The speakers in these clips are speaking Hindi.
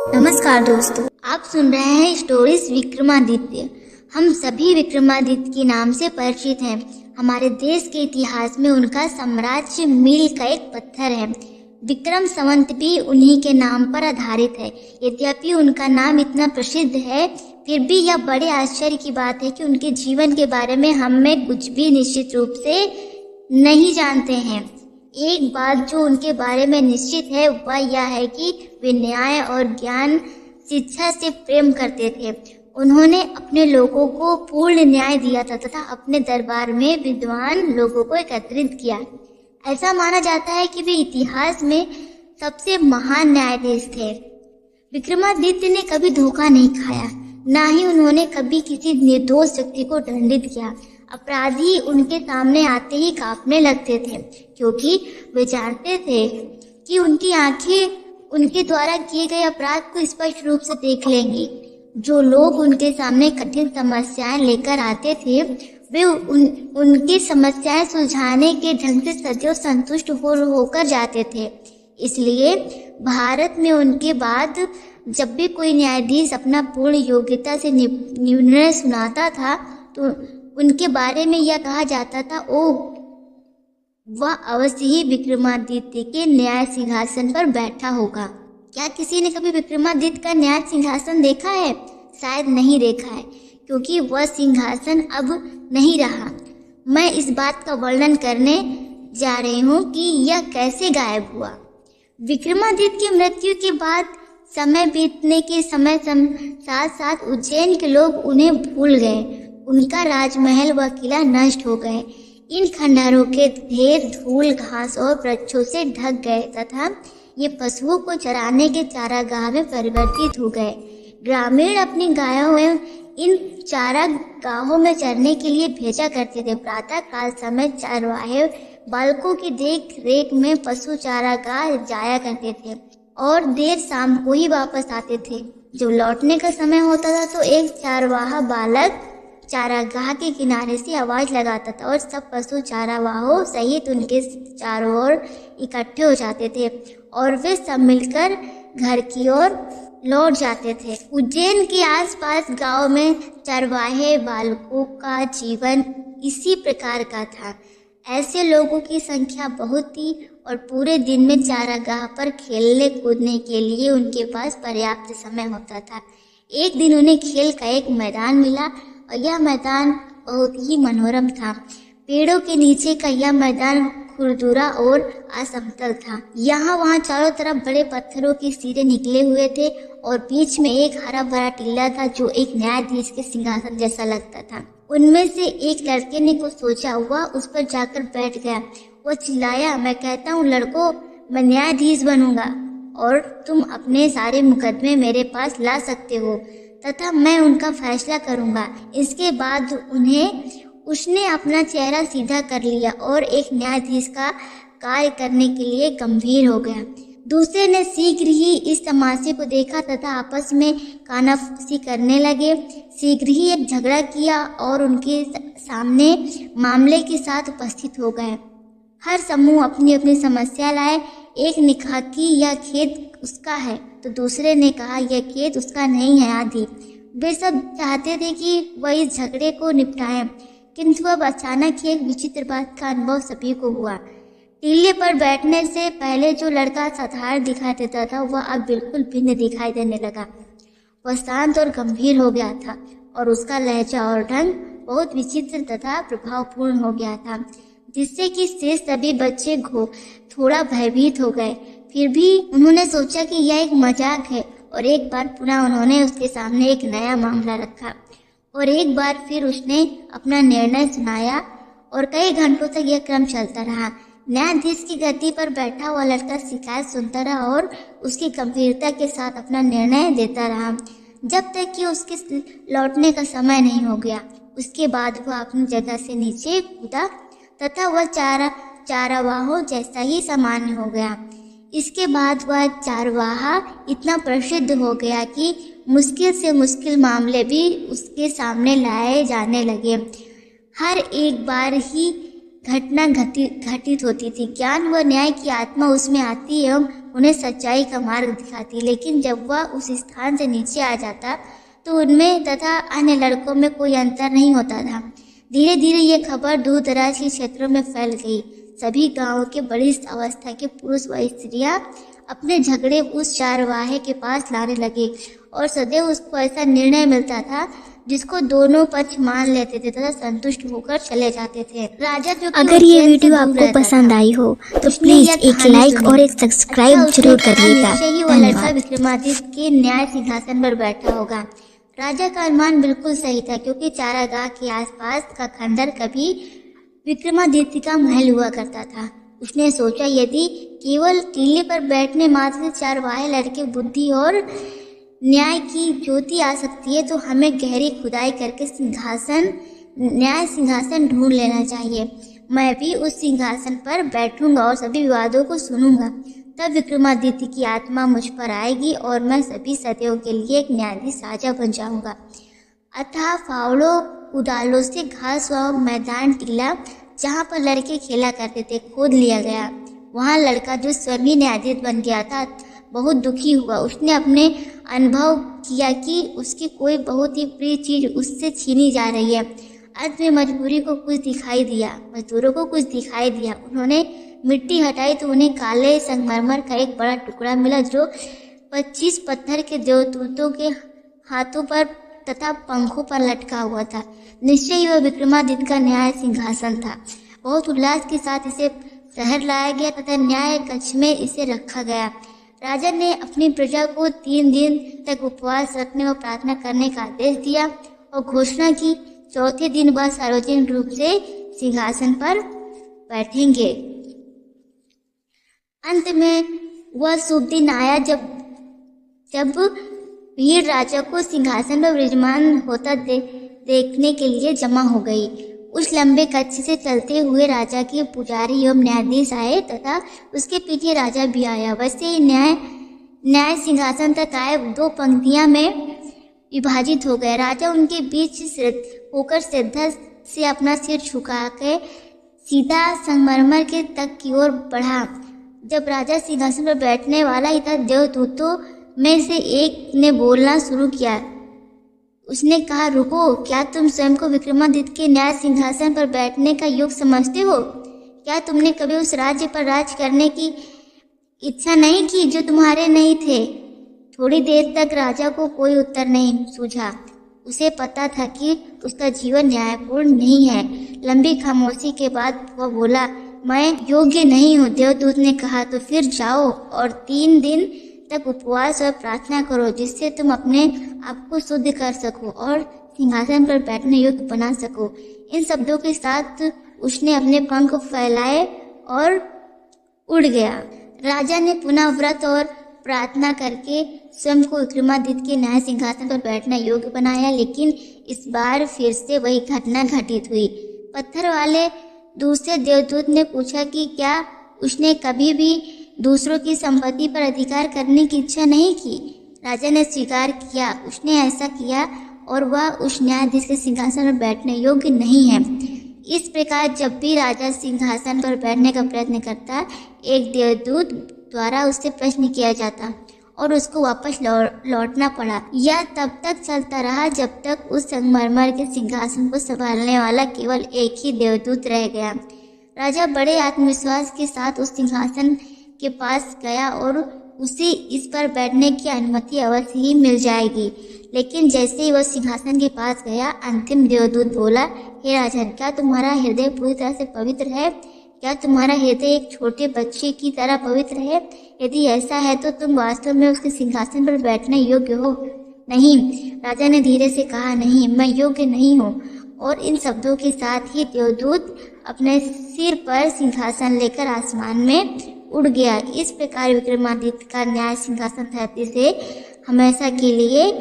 नमस्कार दोस्तों, आप सुन रहे हैं स्टोरीज विक्रमादित्य। हम सभी विक्रमादित्य के नाम से परिचित हैं। हमारे देश के इतिहास में उनका साम्राज्य मील का एक पत्थर है। विक्रम संवत भी उन्हीं के नाम पर आधारित है। यद्यपि उनका नाम इतना प्रसिद्ध है, फिर भी यह बड़े आश्चर्य की बात है कि उनके जीवन के बारे में हमें कुछ भी निश्चित रूप से नहीं जानते हैं। एक बात जो उनके बारे में निश्चित है वह यह है कि वे न्याय और ज्ञान शिक्षा से प्रेम करते थे। उन्होंने अपने लोगों को पूर्ण न्याय दिया था तथा अपने दरबार में विद्वान लोगों को एकत्रित किया। ऐसा माना जाता है कि वे इतिहास में सबसे महान न्यायाधीश थे। विक्रमादित्य ने कभी धोखा नहीं खाया, ना ही उन्होंने कभी किसी निर्दोष व्यक्ति को दंडित किया। अपराधी उनके सामने आते ही कांपने लगते थे, क्योंकि वे जानते थे कि उनकी आंखें उनके द्वारा किए गए अपराध को स्पष्ट रूप से देख लेंगी। जो लोग उनके सामने कठिन समस्याएं लेकर आते थे, वे उनकी समस्याएं सुलझाने के ढंग से सदैव संतुष्ट होकर जाते थे। इसलिए भारत में उनके बाद जब भी कोई न्यायाधीश अपना पूर्ण योग्यता से निर्णय सुनाता था, तो उनके बारे में यह कहा जाता था, ओह, वह अवश्य ही विक्रमादित्य के न्याय सिंहासन पर बैठा होगा। क्या किसी ने कभी विक्रमादित्य का न्याय सिंहासन देखा है? शायद नहीं देखा है, क्योंकि वह सिंहासन अब नहीं रहा। मैं इस बात का वर्णन करने जा रही हूँ कि यह कैसे गायब हुआ। विक्रमादित्य की मृत्यु के बाद समय बीतने के साथ साथ उज्जैन के लोग उन्हें भूल गए। उनका राजमहल व किला नष्ट हो गए। इन खंडहरों के ढेर धूल, घास और वृक्षों से ढक गए तथा ये पशुओं को चराने के चारागाह में परिवर्तित हो गए। ग्रामीण अपनी गायों में इन चारागाहों में चरने के लिए भेजा करते थे। प्रातः काल समय चरवाहे बालकों की देख रेख में पशु चारागाह जाया करते थे और देर शाम को ही वापस आते थे। जब लौटने का समय होता था तो एक चारवाहा बालक चारागाह के किनारे से आवाज लगाता था और सब पशु चारावाहों सहित उनके चारों ओर इकट्ठे हो जाते थे और वे सब मिलकर घर की ओर लौट जाते थे। उज्जैन के आसपास गांव में चरवाहे बालकों का जीवन इसी प्रकार का था। ऐसे लोगों की संख्या बहुत थी और पूरे दिन में चारागाह पर खेलने कूदने के लिए उनके पास पर्याप्त समय होता था। एक दिन उन्हें खेल का एक मैदान मिला और यह मैदान बहुत ही मनोरम था। पेड़ों के नीचे का यह मैदान खुरदुरा और असमतल था। यहाँ वहाँ चारों तरफ बड़े पत्थरों के सिरे निकले हुए थे और बीच में एक हरा भरा टीला था जो एक न्यायाधीश के सिंहासन जैसा लगता था। उनमें से एक लड़के ने कुछ सोचा हुआ उस पर जाकर बैठ गया। वह चिल्लाया, मैं कहता हूँ लड़कों, मैं न्यायाधीश बनूंगा और तुम अपने सारे मुकदमे मेरे पास ला सकते हो तथा मैं उनका फैसला करूंगा। इसके बाद उसने अपना चेहरा सीधा कर लिया और एक न्यायाधीश का कार्य करने के लिए गंभीर हो गया। दूसरे ने शीघ्र ही इस तमाशे को देखा तथा आपस में कानाफूसी करने लगे। शीघ्र ही एक झगड़ा किया और उनके सामने मामले के साथ उपस्थित हो गए। हर समूह अपनी अपनी समस्या लाए। एक ने कहा कि यह खेत उसका है, तो दूसरे ने कहा यह खेत उसका नहीं है आदि। वे सब चाहते थे कि वह इस झगड़े को निपटाएं, किंतु अब अचानक ही एक विचित्र बात का अनुभव सभी को हुआ। टीले पर बैठने से पहले जो लड़का साधारण दिखाई देता था वह अब बिल्कुल भिन्न दिखाई देने लगा। वह शांत और गंभीर हो गया था और उसका लहजा और ढंग बहुत विचित्र तथा प्रभावपूर्ण हो गया था, जिससे कि शेष सभी बच्चे थोड़ा भयभीत हो गए। फिर भी उन्होंने सोचा कि यह एक मजाक है और एक बार पुनः उन्होंने उसके सामने एक नया मामला रखा और एक बार फिर उसने अपना निर्णय सुनाया और कई घंटों तक यह क्रम चलता रहा। न्यायाधीश की गद्दी पर बैठा हुआ लड़का शिकायत सुनता रहा और उसकी गंभीरता के साथ अपना निर्णय देता रहा जब तक कि उसके लौटने का समय नहीं हो गया। उसके बाद वह अपनी जगह से नीचे कूदा तथा वह चारावाहों जैसा ही सामान्य हो गया। इसके बाद वह चारवाहा इतना प्रसिद्ध हो गया कि मुश्किल से मुश्किल मामले भी उसके सामने लाए जाने लगे। हर एक बार ही घटना घटित होती थी। ज्ञान व न्याय की आत्मा उसमें आती एवं उन्हें सच्चाई का मार्ग दिखाती, लेकिन जब वह उस स्थान से नीचे आ जाता तो उनमें तथा अन्य लड़कों में कोई अंतर नहीं होता था। धीरे धीरे ये खबर दूर दराज के क्षेत्रों में फैल गई। सभी गांवों के बड़ी अवस्था के पुरुष व स्त्रियां अपने झगड़े उस चारवाहे के पास लाने लगे और सदैव उसको ऐसा निर्णय मिलता था जिसको दोनों पक्ष मान लेते थे तथा संतुष्ट होकर चले जाते थे। राजा जो अगर ये वीडियो आपको पसंद आई हो तो प्लीज एक लाइक और एक सब्सक्राइब जरूर करिएगा। वह लड़का विक्रमादित्य के न्याय सिंहासन पर बैठा होगा। राजा का अनुमान बिल्कुल सही था, क्योंकि चारागाह के आसपास का खंडर कभी विक्रमादित्य का महल हुआ करता था। उसने सोचा, यदि केवल टीले पर बैठने मात्र से चारवाहे लड़के बुद्धि और न्याय की ज्योति आ सकती है, तो हमें गहरी खुदाई करके न्याय सिंहासन ढूंढ लेना चाहिए। मैं भी उस सिंहासन पर बैठूंगा और सभी विवादों को सुनूंगा। तब विक्रमादित्य की आत्मा मुझ पर आएगी और मैं सभी सदियों के लिए एक न्यायाधीश राजा बन जाऊंगा। अतः फावड़ों उदालों से घास व मैदान टीला जहाँ पर लड़के खेला करते थे खोद लिया गया। वहाँ लड़का जो स्वयं ही न्यायाधीश बन गया था बहुत दुखी हुआ। उसने अपने अनुभव किया कि उसकी कोई बहुत ही प्रिय चीज उससे छीनी जा रही है। अंत में मजदूरों को कुछ दिखाई दिया। उन्होंने मिट्टी हटाई तो उन्हें काले संगमरमर का एक बड़ा टुकड़ा मिला, जो 25 पत्थर के देवदूतों के हाथों पर तथा पंखों पर लटका हुआ था। निश्चय ही वह विक्रमादित्य का न्याय सिंहासन था। बहुत उल्लास के साथ इसे शहर लाया गया तथा न्याय कक्ष में इसे रखा गया। राजा ने अपनी प्रजा को 3 दिन तक उपवास रखने व प्रार्थना करने का आदेश दिया और घोषणा की, चौथे दिन वह सार्वजनिक रूप से सिंहासन पर बैठेंगे। अंत में वह शुभ दिन आया जब भीड़ राजा को सिंहासन पर विराजमान होता देखने के लिए जमा हो गई। उस लंबे कक्ष से चलते हुए राजा के पुजारी एवं न्यायाधीश आए तथा उसके पीछे राजा भी आया। वैसे ही न्याय सिंहासन तक आए 2 पंक्तियां में विभाजित हो गए। राजा उनके बीच होकर श्रद्धा से अपना सिर झुका के सीधा संगमरमर के तक की ओर बढ़ा। जब राजा सिंहासन पर बैठने वाला ही था, देवदूतों में से एक ने बोलना शुरू किया। उसने कहा, रुको, क्या तुम स्वयं को विक्रमादित्य के न्याय सिंहासन पर बैठने का योग्य समझते हो? क्या तुमने कभी उस राज्य पर राज करने की इच्छा नहीं की जो तुम्हारे नहीं थे? थोड़ी देर तक राजा को कोई उत्तर नहीं सूझा। उसे पता था कि उसका जीवन न्यायपूर्ण नहीं है। लंबी खामोशी के बाद वह बोला, मैं योग्य नहीं हूँ। देवदूत ने कहा, तो फिर जाओ और 3 दिन तक उपवास और प्रार्थना करो, जिससे तुम अपने आप को शुद्ध कर सको और सिंहासन पर बैठने योग्य बना सको। इन शब्दों के साथ उसने अपने पंख फैलाए और उड़ गया। राजा ने पुनः व्रत और प्रार्थना करके स्वयं को विक्रमादित्य के न्याय सिंहासन पर बैठना योग्य बनाया, लेकिन इस बार फिर से वही घटना घटित हुई। पत्थर वाले दूसरे देवदूत ने पूछा कि क्या उसने कभी भी दूसरों की संपत्ति पर अधिकार करने की इच्छा नहीं की? राजा ने स्वीकार किया, उसने ऐसा किया और वह उस न्यायाधीश के सिंहासन पर बैठने योग्य नहीं है। इस प्रकार जब भी राजा सिंहासन पर बैठने का प्रयत्न करता, एक देवदूत द्वारा उससे प्रश्न किया जाता और उसको वापस लौटना पड़ा। यह तब तक चलता रहा जब तक उस संगमरमर के सिंहासन को संभालने वाला केवल एक ही देवदूत रह गया। राजा बड़े आत्मविश्वास के साथ उस सिंहासन के पास गया और उसे इस पर बैठने की अनुमति अवश्य ही मिल जाएगी। लेकिन जैसे ही वह सिंहासन के पास गया, अंतिम देवदूत बोला, हे राजन, क्या तुम्हारा हृदय पूरी तरह से पवित्र है? क्या तुम्हारा हृदय एक छोटे बच्चे की तरह पवित्र है? यदि ऐसा है तो तुम वास्तव में उसके सिंहासन पर बैठने योग्य हो? नहीं, राजा ने धीरे से कहा, नहीं, मैं योग्य नहीं हूँ। और इन शब्दों के साथ ही देवदूत अपने सिर पर सिंहासन लेकर आसमान में उड़ गया। इस प्रकार विक्रमादित्य का न्याय सिंहासन धरती से हमेशा के लिए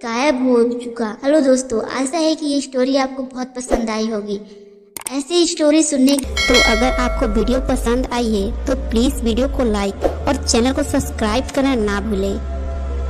गायब हो चुका। हेलो दोस्तों, आशा है कि ये स्टोरी आपको बहुत पसंद आई होगी। ऐसी स्टोरी सुनने तो अगर आपको वीडियो पसंद आई है तो प्लीज़ वीडियो को लाइक और चैनल को सब्सक्राइब करना ना भूलें।